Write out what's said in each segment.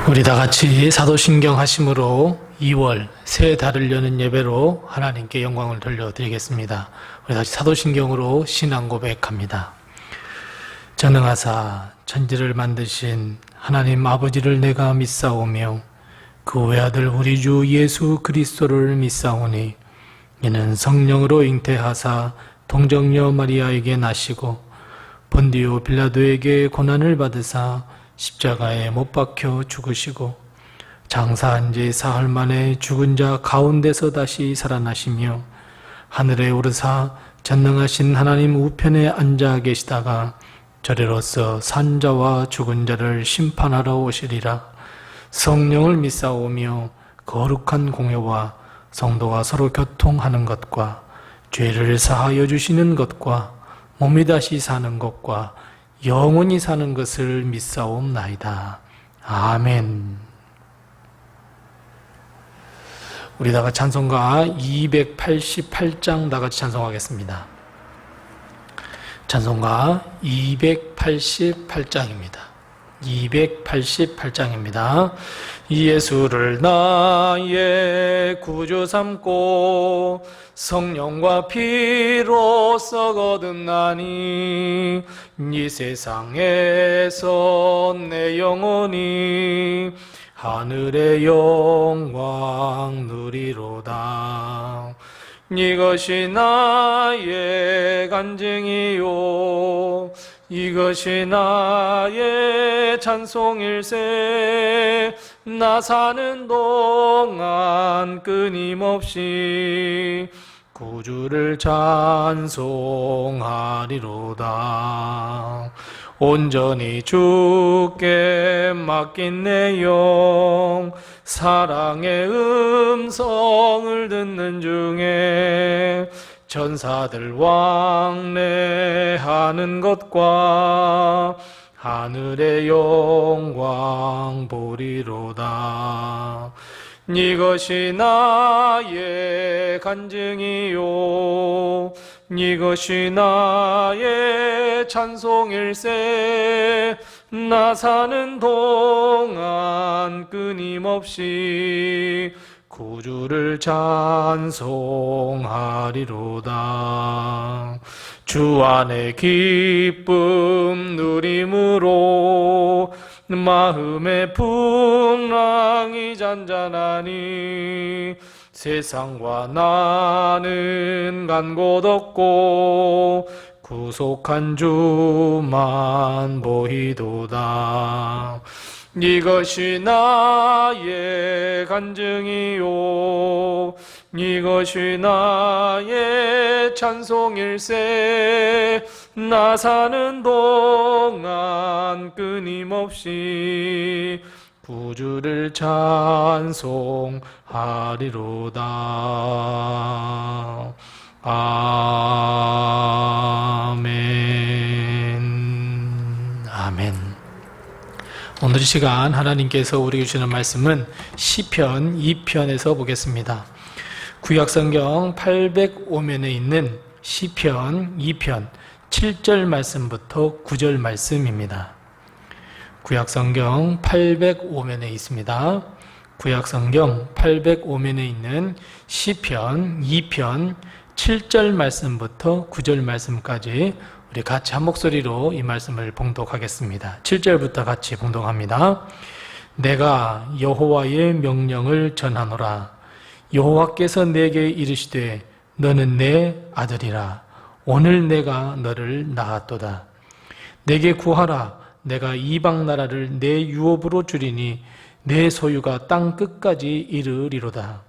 우리 다 같이 사도신경 하심으로 2월 새 달을 여는 예배로 하나님께 영광을 돌려드리겠습니다. 우리 다시 사도신경으로 신앙 고백합니다. 전능하사 천지를 만드신 하나님 아버지를 내가 믿사오며 그 외아들 우리 주 예수 그리스도를 믿사오니 이는 성령으로 잉태하사 동정녀 마리아에게 나시고 본디오 빌라도에게 고난을 받으사 십자가에 못 박혀 죽으시고 장사한 지 사흘 만에 죽은 자 가운데서 다시 살아나시며 하늘에 오르사 전능하신 하나님 우편에 앉아 계시다가 저리로서 산 자와 죽은 자를 심판하러 오시리라. 성령을 믿사오며 거룩한 공회와 성도가 서로 교통하는 것과 죄를 사하여 주시는 것과 몸이 다시 사는 것과 영원히 사는 것을 믿사옵나이다. 아멘. 우리 다 같이 찬송가 288장 다 같이 찬송하겠습니다. 찬송가 288장입니다. 288장입니다. 예수를 나의 구주 삼고 성령과 피로써 거듭나니 이 세상에서 내 영혼이 하늘의 영광 누리로다. 이것이 나의 간증이요 이것이 나의 찬송일세. 나 사는 동안 끊임없이 구주를 찬송하리로다. 온전히 주께 맡긴 내 영 사랑의 음성을 듣는 중에 천사들 왕래하는 것과 하늘의 영광 보리로다. 이것이 나의 간증이요 이것이 나의 찬송일세. 나 사는 동안 끊임없이 구주를 찬송하리로다. 주 안에 기쁨 누림으로 마음의 풍랑이 잔잔하니 세상과 나는 간 곳 없고 구속한 주만 보이도다. 이것이 나의 간증이요 이것이 나의 찬송일세. 나 사는 동안 끊임없이 구주를 찬송하리로다. 아멘. 아멘. 오늘 이 시간 하나님께서 우리에게 주시는 말씀은 시편 2편에서 보겠습니다. 구약성경 805면에 있는 시편 2편 7절 말씀부터 9절 말씀입니다. 구약성경 805면에 있습니다. 구약성경 805면에 있는 시편 2편 7절 말씀부터 9절 말씀까지 우리 같이 한 목소리로 이 말씀을 봉독하겠습니다. 7절부터 같이 봉독합니다. 내가 여호와의 명령을 전하노라. 여호와께서 내게 이르시되 너는 내 아들이라. 오늘 내가 너를 낳았도다. 내게 구하라. 내가 이방 나라를 내 유업으로 주리니 내 소유가 땅 끝까지 이르리로다.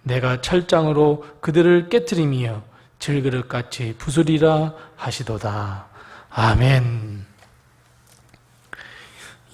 내가 철장으로 그들을 깨트리며 질그릇같이 부수리라 하시도다. 아멘.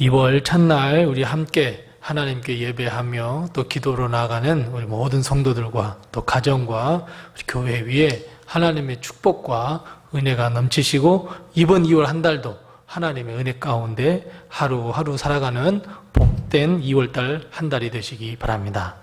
2월 첫날 우리 함께 하나님께 예배하며 또 기도로 나아가는 우리 모든 성도들과 또 가정과 우리 교회 위에 하나님의 축복과 은혜가 넘치시고 이번 2월 한 달도 하나님의 은혜 가운데 하루하루 살아가는 복된 2월달 한 달이 되시기 바랍니다.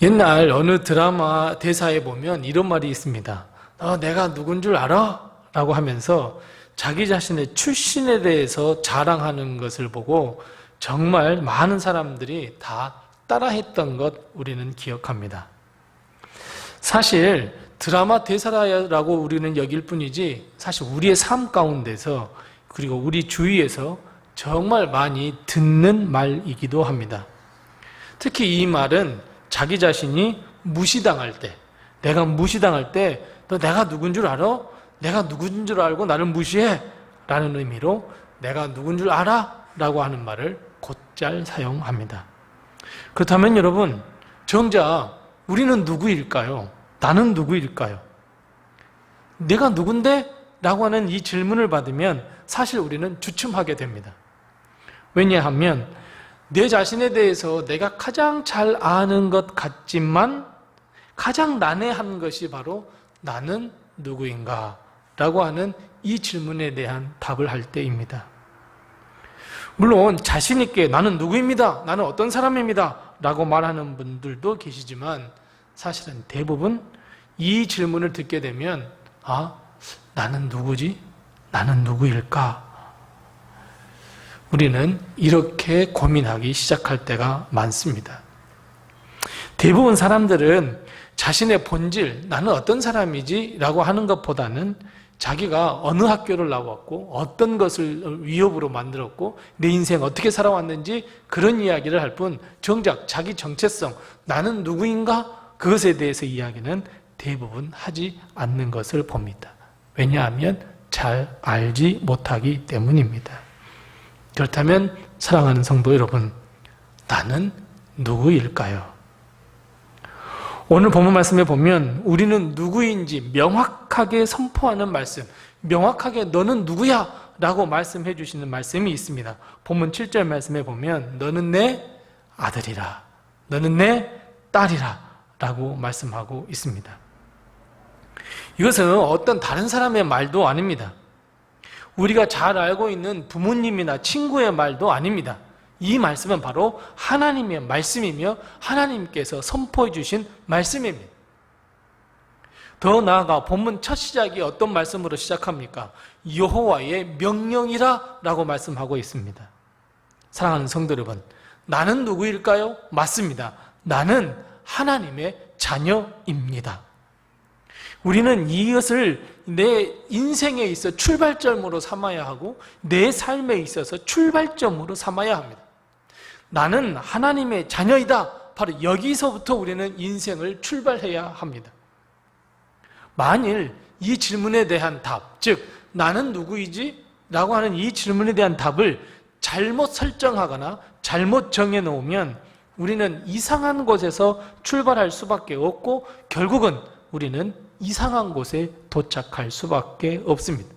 옛날 어느 드라마 대사에 보면 이런 말이 있습니다. 너 내가 누군 줄 알아? 라고 하면서 자기 자신의 출신에 대해서 자랑하는 것을 보고 정말 많은 사람들이 다 따라했던 것 우리는 기억합니다. 사실 드라마 대사라고 우리는 여길 뿐이지 사실 우리의 삶 가운데서 그리고 우리 주위에서 정말 많이 듣는 말이기도 합니다. 특히 이 말은 자기 자신이 무시당할 때, 내가 무시당할 때 너 내가 누군 줄 알아? 내가 누군 줄 알고 나를 무시해? 라는 의미로 내가 누군 줄 알아? 라고 하는 말을 곧잘 사용합니다. 그렇다면 여러분, 정작 우리는 누구일까요? 나는 누구일까요? 내가 누군데? 라고 하는 이 질문을 받으면 사실 우리는 주춤하게 됩니다. 왜냐하면 내 자신에 대해서 내가 가장 잘 아는 것 같지만 가장 난해한 것이 바로 나는 누구인가? 라고 하는 이 질문에 대한 답을 할 때입니다. 물론 자신 있게 나는 누구입니다. 나는 어떤 사람입니다. 라고 말하는 분들도 계시지만 사실은 대부분 이 질문을 듣게 되면 나는 누구지? 나는 누구일까? 우리는 이렇게 고민하기 시작할 때가 많습니다. 대부분 사람들은 자신의 본질, 나는 어떤 사람이지? 라고 하는 것보다는 자기가 어느 학교를 나왔고 어떤 것을 위협으로 만들었고 내 인생 어떻게 살아왔는지 그런 이야기를 할 뿐 정작 자기 정체성, 나는 누구인가? 그것에 대해서 이야기는 대부분 하지 않는 것을 봅니다. 왜냐하면 잘 알지 못하기 때문입니다. 그렇다면 사랑하는 성도 여러분, 나는 누구일까요? 오늘 본문 말씀에 보면 우리는 누구인지 명확하게 선포하는 말씀, 명확하게 너는 누구야? 라고 말씀해 주시는 말씀이 있습니다. 본문 7절 말씀에 보면 너는 내 아들이라, 너는 내 딸이라 라고 말씀하고 있습니다. 이것은 어떤 다른 사람의 말도 아닙니다. 우리가 잘 알고 있는 부모님이나 친구의 말도 아닙니다. 이 말씀은 바로 하나님의 말씀이며 하나님께서 선포해 주신 말씀입니다. 더 나아가 본문 첫 시작이 어떤 말씀으로 시작합니까? 여호와의 명령이라 라고 말씀하고 있습니다. 사랑하는 성도 여러분, 나는 누구일까요? 맞습니다. 나는 하나님의 자녀입니다. 우리는 이것을 내 인생에 있어 출발점으로 삼아야 하고 내 삶에 있어서 출발점으로 삼아야 합니다. 나는 하나님의 자녀이다. 바로 여기서부터 우리는 인생을 출발해야 합니다. 만일 이 질문에 대한 답, 즉 나는 누구이지? 라고 하는 이 질문에 대한 답을 잘못 설정하거나 잘못 정해놓으면 우리는 이상한 곳에서 출발할 수밖에 없고 결국은 우리는 이상한 곳에 도착할 수밖에 없습니다.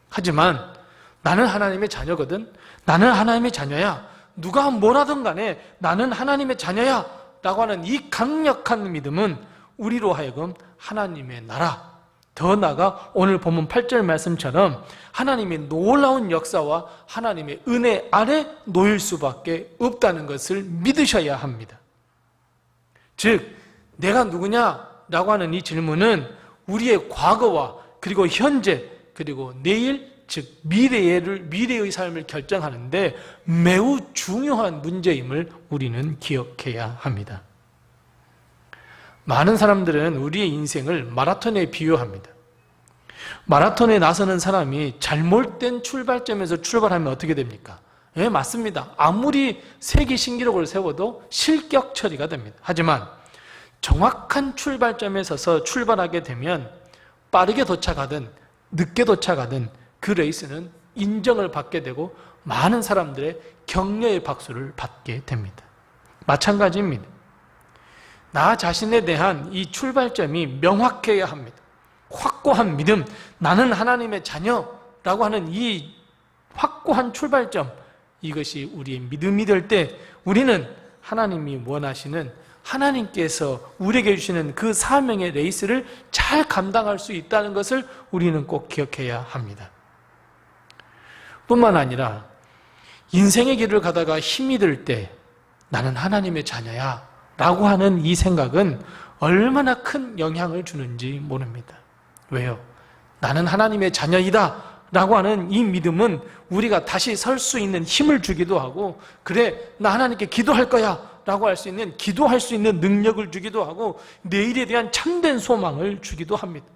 하지만 나는 하나님의 자녀거든. 나는 하나님의 자녀야. 누가 뭐라든 간에 나는 하나님의 자녀야 라고 하는 이 강력한 믿음은 우리로 하여금 하나님의 나라, 더 나아가 오늘 본문 8절 말씀처럼 하나님의 놀라운 역사와 하나님의 은혜 아래 놓일 수밖에 없다는 것을 믿으셔야 합니다. 즉 내가 누구냐? 라고 하는 이 질문은 우리의 과거와 그리고 현재 그리고 내일 즉 미래의 삶을 결정하는데 매우 중요한 문제임을 우리는 기억해야 합니다. 많은 사람들은 우리의 인생을 마라톤에 비유합니다. 마라톤에 나서는 사람이 잘못된 출발점에서 출발하면 어떻게 됩니까? 예, 맞습니다. 아무리 세계 신기록을 세워도 실격 처리가 됩니다. 하지만 정확한 출발점에 서서 출발하게 되면 빠르게 도착하든 늦게 도착하든 그 레이스는 인정을 받게 되고 많은 사람들의 격려의 박수를 받게 됩니다. 마찬가지입니다. 나 자신에 대한 이 출발점이 명확해야 합니다. 확고한 믿음, 나는 하나님의 자녀라고 하는 이 확고한 출발점, 이것이 우리의 믿음이 될 때 우리는 하나님이 원하시는, 하나님께서 우리에게 주시는 그 사명의 레이스를 잘 감당할 수 있다는 것을 우리는 꼭 기억해야 합니다. 뿐만 아니라 인생의 길을 가다가 힘이 들 때 나는 하나님의 자녀야 라고 하는 이 생각은 얼마나 큰 영향을 주는지 모릅니다. 왜요? 나는 하나님의 자녀이다 라고 하는 이 믿음은 우리가 다시 설 수 있는 힘을 주기도 하고, 그래, 나 하나님께 기도할 거야 라고 할 수 있는, 기도할 수 있는 능력을 주기도 하고, 내일에 대한 참된 소망을 주기도 합니다.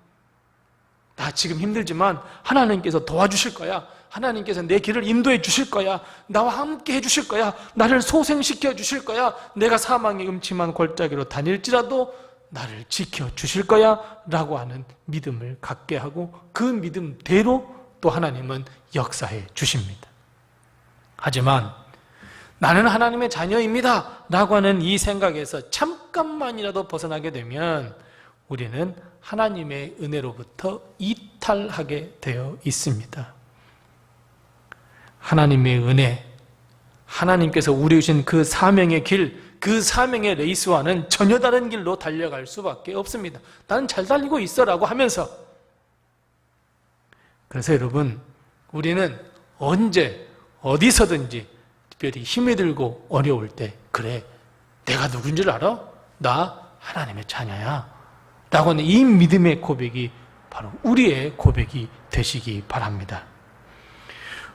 나 지금 힘들지만 하나님께서 도와주실 거야. 하나님께서 내 길을 인도해 주실 거야. 나와 함께 해 주실 거야. 나를 소생시켜 주실 거야. 내가 사망의 음침한 골짜기로 다닐지라도 나를 지켜 주실 거야 라고 하는 믿음을 갖게 하고, 그 믿음대로 또 하나님은 역사해 주십니다. 하지만 나는 하나님의 자녀입니다 라고 하는 이 생각에서 잠깐만이라도 벗어나게 되면 우리는 하나님의 은혜로부터 이탈하게 되어 있습니다. 하나님의 은혜, 하나님께서 우리 주신 그 사명의 길, 그 사명의 레이스와는 전혀 다른 길로 달려갈 수밖에 없습니다. 나는 잘 달리고 있어 라고 하면서. 그래서 여러분, 우리는 언제 어디서든지 특별히 힘이 들고 어려울 때, 그래, 내가 누군지를 알아? 나 하나님의 자녀야 라고 하는 이 믿음의 고백이 바로 우리의 고백이 되시기 바랍니다.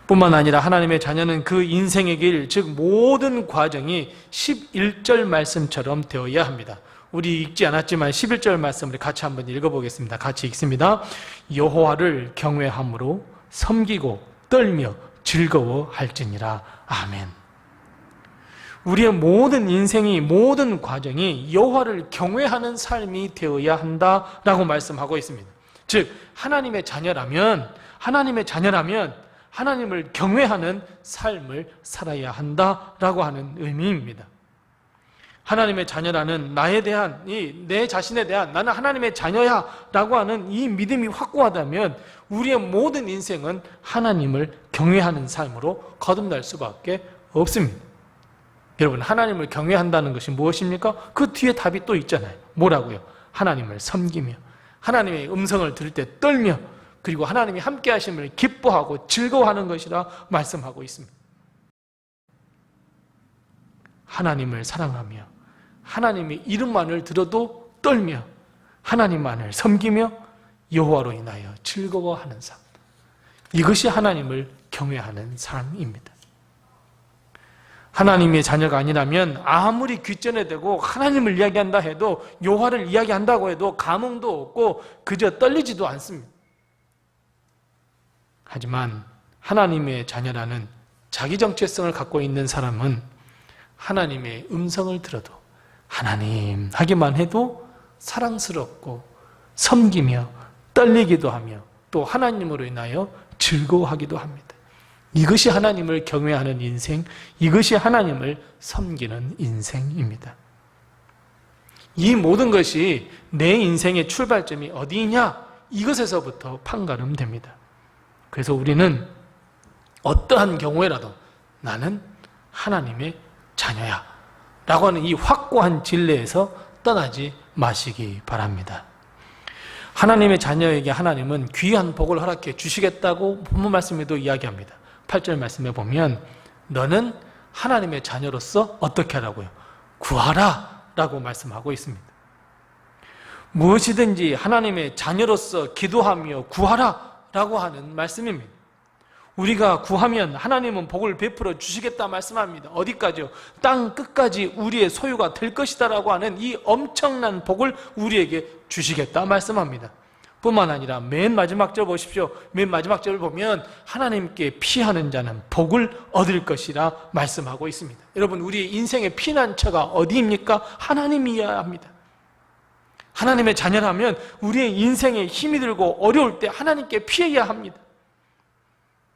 뿐만 아니라 하나님의 자녀는 그 인생의 길, 즉 모든 과정이 11절 말씀처럼 되어야 합니다. 우리 읽지 않았지만 11절 말씀을 같이 한번 읽어보겠습니다. 같이 읽습니다. 여호와를 경외함으로 섬기고 떨며 즐거워할지니라. 아멘. 우리의 모든 인생이, 모든 과정이 여호와를 경외하는 삶이 되어야 한다라고 말씀하고 있습니다. 즉 하나님의 자녀라면 하나님을 경외하는 삶을 살아야 한다라고 하는 의미입니다. 하나님의 자녀라는 나에 대한, 내 자신에 대한, 나는 하나님의 자녀야 라고 하는 이 믿음이 확고하다면 우리의 모든 인생은 하나님을 경외하는 삶으로 거듭날 수밖에 없습니다. 여러분, 하나님을 경외한다는 것이 무엇입니까? 그 뒤에 답이 또 있잖아요. 뭐라고요? 하나님을 섬기며, 하나님의 음성을 들을 때 떨며, 그리고 하나님이 함께 하심을 기뻐하고 즐거워하는 것이라 말씀하고 있습니다. 하나님을 사랑하며 하나님의 이름만을 들어도 떨며 하나님만을 섬기며 여호와로 인하여 즐거워하는 삶, 이것이 하나님을 경외하는 삶입니다. 하나님의 자녀가 아니라면 아무리 귀전에 대고 하나님을 이야기한다 해도, 여호와를 이야기한다고 해도 감흥도 없고 그저 떨리지도 않습니다. 하지만 하나님의 자녀라는 자기 정체성을 갖고 있는 사람은 하나님의 음성을 들어도, 하나님 하기만 해도 사랑스럽고 섬기며 떨리기도 하며 또 하나님으로 인하여 즐거워하기도 합니다. 이것이 하나님을 경외하는 인생, 이것이 하나님을 섬기는 인생입니다. 이 모든 것이 내 인생의 출발점이 어디냐? 이것에서부터 판가름됩니다. 그래서 우리는 어떠한 경우에라도 나는 하나님의 자녀야 라고 하는 이 확고한 진리에서 떠나지 마시기 바랍니다. 하나님의 자녀에게 하나님은 귀한 복을 허락해 주시겠다고 본문 말씀에도 이야기합니다. 8절 말씀에 보면 너는 하나님의 자녀로서 어떻게 하라고요? 구하라 라고 말씀하고 있습니다. 무엇이든지 하나님의 자녀로서 기도하며 구하라 라고 하는 말씀입니다. 우리가 구하면 하나님은 복을 베풀어 주시겠다 말씀합니다. 어디까지요? 땅 끝까지 우리의 소유가 될 것이다 라고 하는 이 엄청난 복을 우리에게 주시겠다 말씀합니다. 뿐만 아니라 맨 마지막 절 보십시오. 맨 마지막 절을 보면 하나님께 피하는 자는 복을 얻을 것이라 말씀하고 있습니다. 여러분, 우리의 인생의 피난처가 어디입니까? 하나님이어야 합니다. 하나님의 자녀라면 우리의 인생에 힘이 들고 어려울 때 하나님께 피해야 합니다.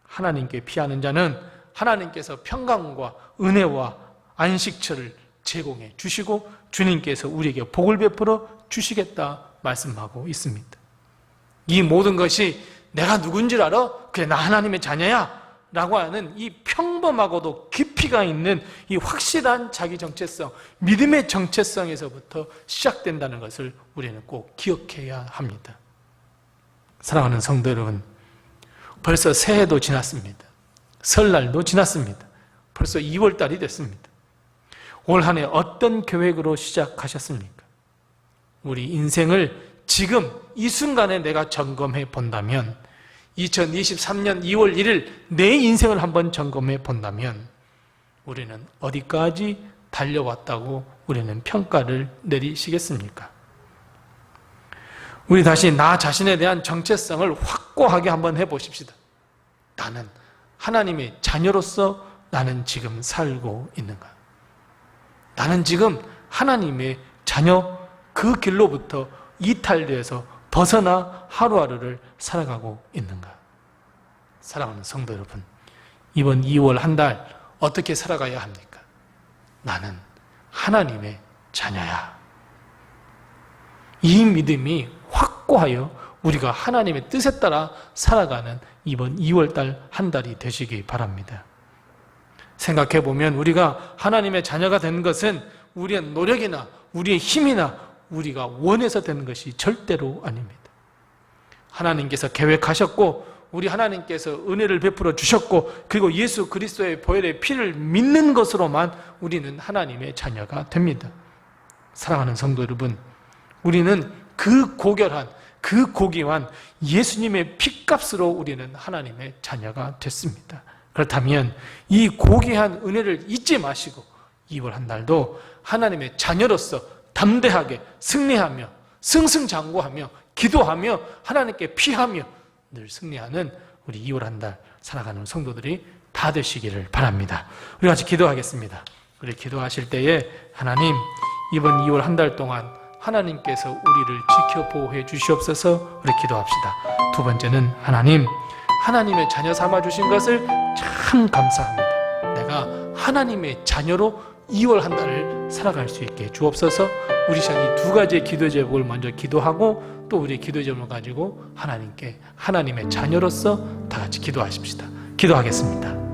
하나님께 피하는 자는 하나님께서 평강과 은혜와 안식처를 제공해 주시고 주님께서 우리에게 복을 베풀어 주시겠다 말씀하고 있습니다. 이 모든 것이 내가 누군지 알아? 그래, 나 하나님의 자녀야 라고 하는 이 평범하고도 깊이가 있는 이 확실한 자기 정체성, 믿음의 정체성에서부터 시작된다는 것을 우리는 꼭 기억해야 합니다. 사랑하는 성도 여러분, 벌써 새해도 지났습니다. 설날도 지났습니다. 벌써 2월달이 됐습니다. 올 한 해 어떤 계획으로 시작하셨습니까? 우리 인생을 지금 이 순간에 내가 점검해 본다면 2023년 2월 1일 내 인생을 한번 점검해 본다면 우리는 어디까지 달려왔다고 우리는 평가를 내리시겠습니까? 우리 다시 나 자신에 대한 정체성을 확고하게 한번 해보십시다. 나는 하나님의 자녀로서 나는 지금 살고 있는가? 나는 지금 하나님의 자녀 그 길로부터 이탈되어서 벗어나 하루하루를 살아가고 있는가? 사랑하는 성도 여러분, 이번 2월 한 달 어떻게 살아가야 합니까? 나는 하나님의 자녀야. 이 믿음이 확고하여 우리가 하나님의 뜻에 따라 살아가는 이번 2월 달 한 달이 되시기 바랍니다. 생각해 보면 우리가 하나님의 자녀가 되는 것은 우리의 노력이나 우리의 힘이나 우리가 원해서 되는 것이 절대로 아닙니다. 하나님께서 계획하셨고 우리 하나님께서 은혜를 베풀어 주셨고 그리고 예수 그리스도의 보혈의 피를 믿는 것으로만 우리는 하나님의 자녀가 됩니다. 사랑하는 성도 여러분, 우리는 그 고결한 그 고귀한 예수님의 피값으로 우리는 하나님의 자녀가 됐습니다. 그렇다면 이 고귀한 은혜를 잊지 마시고 2월 한 달도 하나님의 자녀로서 담대하게 승리하며 승승장구하며 기도하며 하나님께 피하며 늘 승리하는 우리 2월 한 달 살아가는 성도들이 다 되시기를 바랍니다. 우리 같이 기도하겠습니다. 우리 기도하실 때에 하나님, 이번 2월 한 달 동안 하나님께서 우리를 지켜 보호해 주시옵소서. 우리 기도합시다. 두 번째는 하나님, 하나님의 자녀 삼아 주신 것을 참 감사합니다. 내가 하나님의 자녀로 2월 한 달을 살아갈 수 있게 주옵소서. 우리 시간 이 두 가지의 기도 제목을 먼저 기도하고 또 우리 기도 제목을 가지고 하나님께 하나님의 자녀로서 다 같이 기도하십시다. 기도하겠습니다.